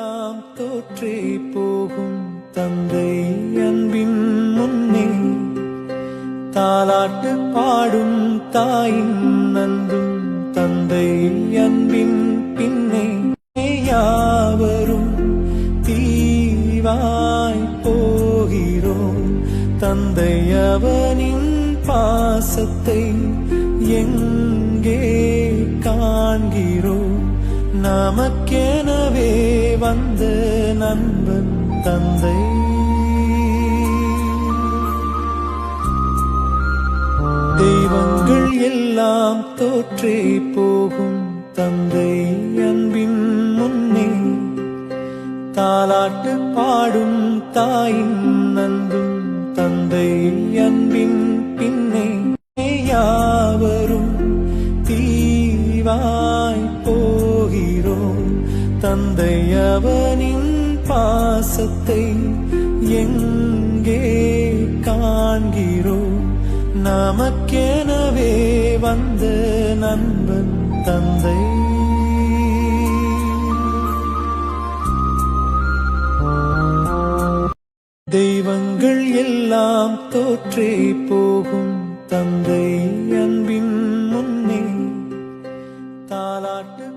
எல்லாம் தோற்றே போகும் தந்தை அன்பின் முன்னே தாலாட்டு பாடும் தாயின் அன்பும் தந்தை அன்பின் பின்னே யாவரும் தீவாய் போகிறோம் தந்தை அவனின் பாசத்தை எங்கே காண்கிறோம் நமக்கெனவே வந்த நண்பன் தந்தை தெய்வங்கள் எல்லாம் தோற்றே போகும் தந்தை அன்பின் முன்னே தாலாட்டு பாடும் தாயின் அன்பும் தந்தை அன்பின் பின்னே யாவரும் தீவாய் போகிறோம் தந்தை அவனின் பாசத்தை எங்கே காண்கிறோம் நமக்கெனவே வந்த நண்பன் தந்தை தெய்வங்கள் எல்லாம் தோற்றே போகும் தந்தை அன்பின் முன்னே தாலாட்டு